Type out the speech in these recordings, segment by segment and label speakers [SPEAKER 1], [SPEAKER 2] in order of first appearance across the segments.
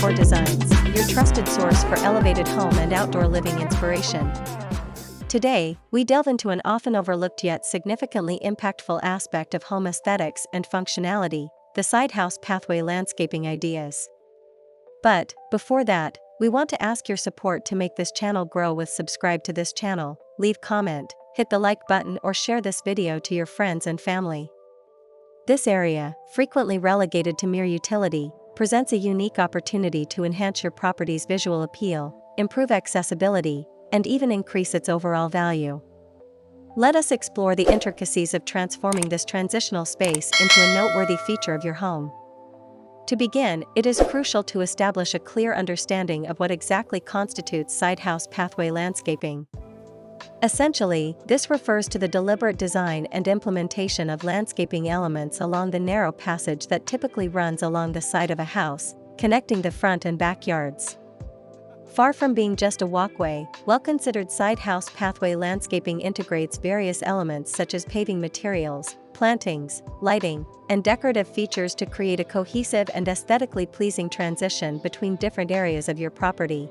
[SPEAKER 1] Decor Designs, your trusted source for elevated home and outdoor living inspiration. Today, we delve into an often overlooked yet significantly impactful aspect of home aesthetics and functionality, the sidehouse pathway landscaping ideas. But, before that, we want to ask your support to make this channel grow with subscribe to this channel, leave comment, hit the like button or share this video to your friends and family. This area, frequently relegated to mere utility, presents a unique opportunity to enhance your property's visual appeal, improve accessibility, and even increase its overall value. Let us explore the intricacies of transforming this transitional space into a noteworthy feature of your home. To begin, it is crucial to establish a clear understanding of what exactly constitutes sidehouse pathway landscaping. Essentially, this refers to the deliberate design and implementation of landscaping elements along the narrow passage that typically runs along the side of a house, connecting the front and backyards. Far from being just a walkway, well-considered sidehouse pathway landscaping integrates various elements such as paving materials, plantings, lighting, and decorative features to create a cohesive and aesthetically pleasing transition between different areas of your property.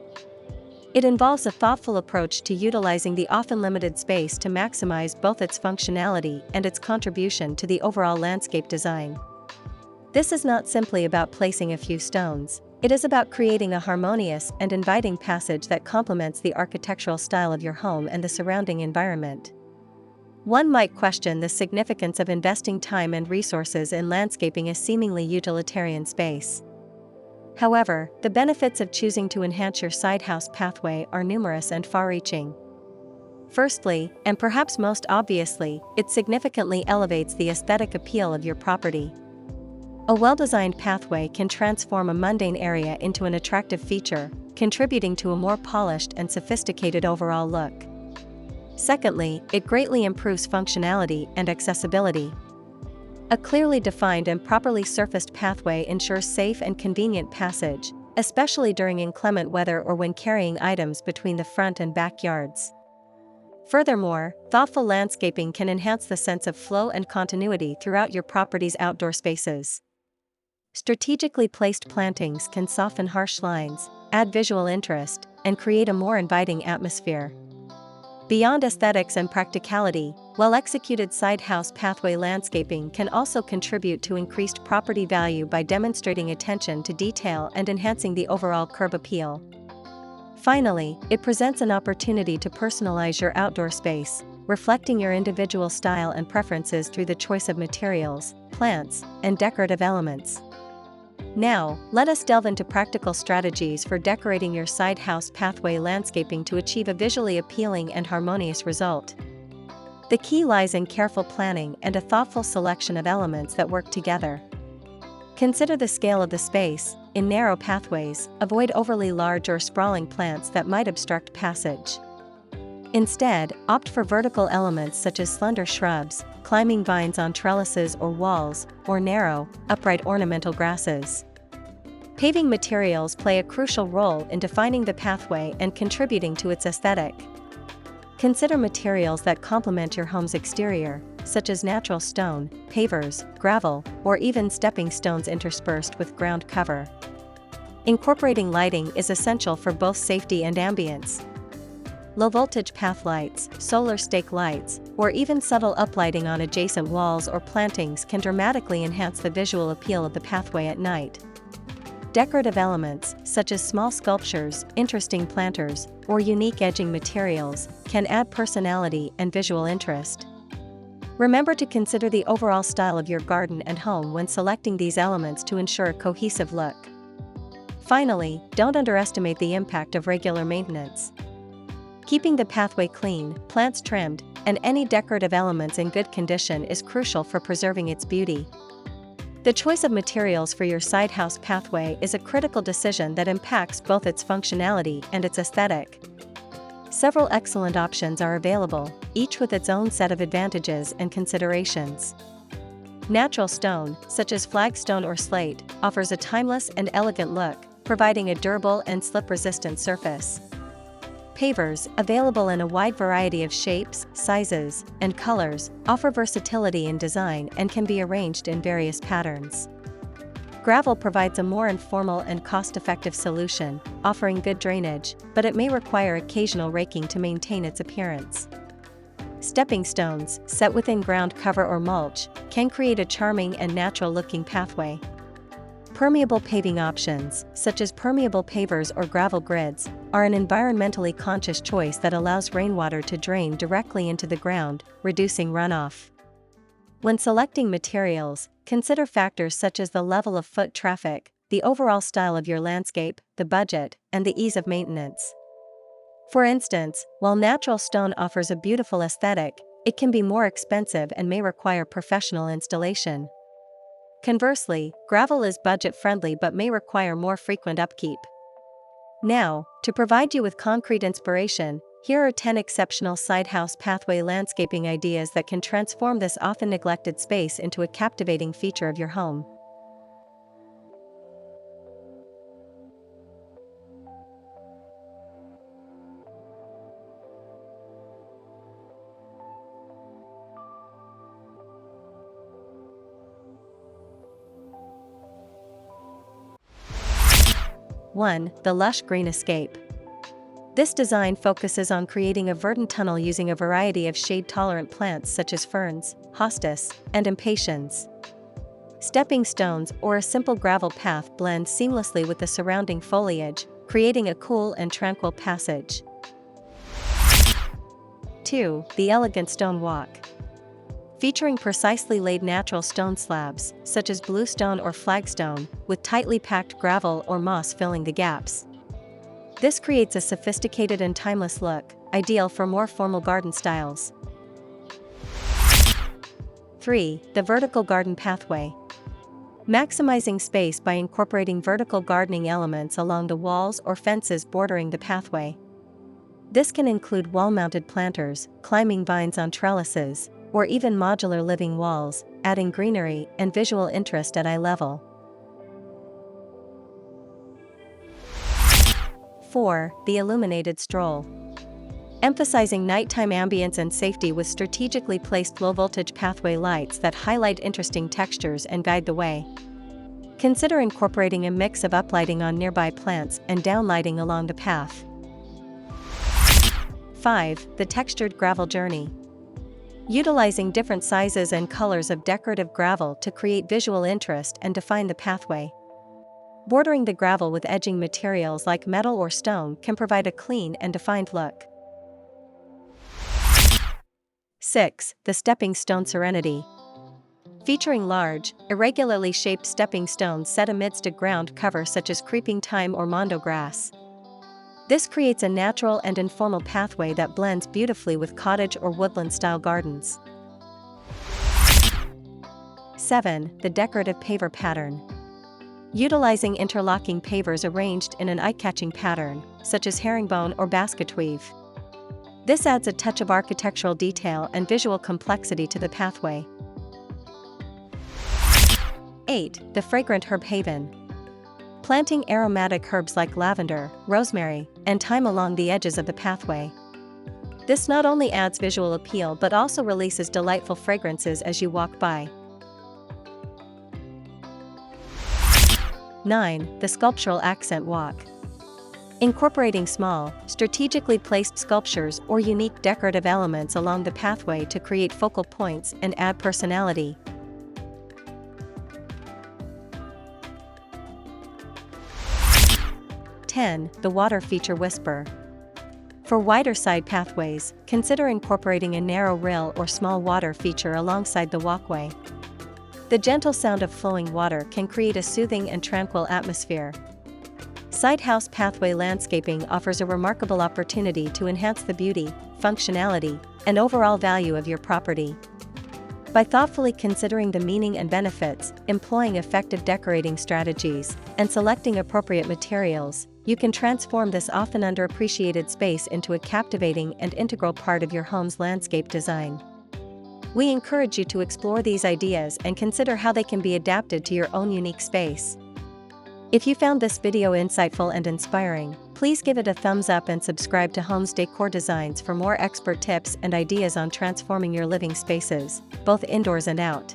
[SPEAKER 1] It involves a thoughtful approach to utilizing the often limited space to maximize both its functionality and its contribution to the overall landscape design. This is not simply about placing a few stones. It is about creating a harmonious and inviting passage that complements the architectural style of your home and the surrounding environment. One might question the significance of investing time and resources in landscaping a seemingly utilitarian space. However, the benefits of choosing to enhance your sidehouse pathway are numerous and far-reaching. Firstly, and perhaps most obviously, it significantly elevates the aesthetic appeal of your property. A well-designed pathway can transform a mundane area into an attractive feature, contributing to a more polished and sophisticated overall look. Secondly, it greatly improves functionality and accessibility. A clearly defined and properly surfaced pathway ensures safe and convenient passage, especially during inclement weather or when carrying items between the front and backyards. Furthermore, thoughtful landscaping can enhance the sense of flow and continuity throughout your property's outdoor spaces. Strategically placed plantings can soften harsh lines, add visual interest, and create a more inviting atmosphere. Beyond aesthetics and practicality, well-executed sidehouse pathway landscaping can also contribute to increased property value by demonstrating attention to detail and enhancing the overall curb appeal. Finally, it presents an opportunity to personalize your outdoor space, reflecting your individual style and preferences through the choice of materials, plants, and decorative elements. Now, let us delve into practical strategies for decorating your sidehouse pathway landscaping to achieve a visually appealing and harmonious result. The key lies in careful planning and a thoughtful selection of elements that work together. Consider the scale of the space. In narrow pathways, avoid overly large or sprawling plants that might obstruct passage. Instead, opt for vertical elements such as slender shrubs, climbing vines on trellises or walls, or narrow, upright ornamental grasses. Paving materials play a crucial role in defining the pathway and contributing to its aesthetic. Consider materials that complement your home's exterior, such as natural stone, pavers, gravel, or even stepping stones interspersed with ground cover. Incorporating lighting is essential for both safety and ambience. Low-voltage path lights, solar stake lights, or even subtle uplighting on adjacent walls or plantings can dramatically enhance the visual appeal of the pathway at night. Decorative elements, such as small sculptures, interesting planters, or unique edging materials, can add personality and visual interest. Remember to consider the overall style of your garden and home when selecting these elements to ensure a cohesive look. Finally, don't underestimate the impact of regular maintenance. Keeping the pathway clean, plants trimmed, and any decorative elements in good condition is crucial for preserving its beauty. The choice of materials for your sidehouse pathway is a critical decision that impacts both its functionality and its aesthetic. Several excellent options are available, each with its own set of advantages and considerations. Natural stone, such as flagstone or slate, offers a timeless and elegant look, providing a durable and slip-resistant surface. Pavers, available in a wide variety of shapes, sizes, and colors, offer versatility in design and can be arranged in various patterns. Gravel provides a more informal and cost-effective solution, offering good drainage, but it may require occasional raking to maintain its appearance. Stepping stones, set within ground cover or mulch, can create a charming and natural-looking pathway. Permeable paving options, such as permeable pavers or gravel grids, are an environmentally conscious choice that allows rainwater to drain directly into the ground, reducing runoff. When selecting materials, consider factors such as the level of foot traffic, the overall style of your landscape, the budget, and the ease of maintenance. For instance, while natural stone offers a beautiful aesthetic, it can be more expensive and may require professional installation. Conversely, gravel is budget-friendly but may require more frequent upkeep. Now, to provide you with concrete inspiration, here are 10 exceptional sidehouse pathway landscaping ideas that can transform this often neglected space into a captivating feature of your home. One, the lush green escape. This design focuses on creating a verdant tunnel using a variety of shade-tolerant plants such as ferns, hostas, and impatiens. Stepping stones or a simple gravel path blend seamlessly with the surrounding foliage, creating a cool and tranquil passage. 2. The elegant stone walk. Featuring precisely laid natural stone slabs, such as bluestone or flagstone, with tightly packed gravel or moss filling the gaps. This creates a sophisticated and timeless look, ideal for more formal garden styles. 3. The vertical garden pathway. Maximizing space by incorporating vertical gardening elements along the walls or fences bordering the pathway. This can include wall-mounted planters, climbing vines on trellises, or even modular living walls, adding greenery and visual interest at eye level. 4. The illuminated stroll. Emphasizing nighttime ambience and safety with strategically placed low-voltage pathway lights that highlight interesting textures and guide the way. Consider incorporating a mix of uplighting on nearby plants and downlighting along the path. 5. The textured gravel journey. Utilizing different sizes and colors of decorative gravel to create visual interest and define the pathway. Bordering the gravel with edging materials like metal or stone can provide a clean and defined look. 6. The stepping stone serenity. Featuring large, irregularly shaped stepping stones set amidst a ground cover such as creeping thyme or mondo grass. This creates a natural and informal pathway that blends beautifully with cottage or woodland-style gardens. 7. The decorative paver pattern. Utilizing interlocking pavers arranged in an eye-catching pattern, such as herringbone or basket weave. This adds a touch of architectural detail and visual complexity to the pathway. 8. The fragrant herb haven. Planting aromatic herbs like lavender, rosemary, and thyme along the edges of the pathway. This not only adds visual appeal but also releases delightful fragrances as you walk by. 9. The sculptural accent walk. Incorporating small, strategically placed sculptures or unique decorative elements along the pathway to create focal points and add personality. 10. The water feature whisper. For wider side pathways, consider incorporating a narrow rill or small water feature alongside the walkway. The gentle sound of flowing water can create a soothing and tranquil atmosphere. Sidehouse pathway landscaping offers a remarkable opportunity to enhance the beauty, functionality, and overall value of your property. By thoughtfully considering the meaning and benefits, employing effective decorating strategies, and selecting appropriate materials, you can transform this often underappreciated space into a captivating and integral part of your home's landscape design. We encourage you to explore these ideas and consider how they can be adapted to your own unique space. If you found this video insightful and inspiring, please give it a thumbs up and subscribe to Homes Decor Designs for more expert tips and ideas on transforming your living spaces, both indoors and out.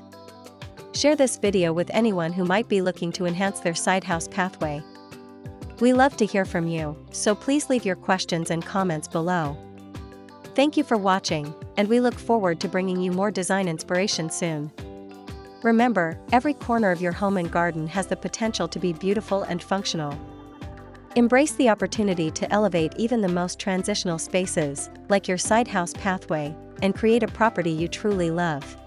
[SPEAKER 1] Share this video with anyone who might be looking to enhance their side house pathway. We love to hear from you, so please leave your questions and comments below. Thank you for watching, and we look forward to bringing you more design inspiration soon. Remember, every corner of your home and garden has the potential to be beautiful and functional. Embrace the opportunity to elevate even the most transitional spaces, like your side house pathway, and create a property you truly love.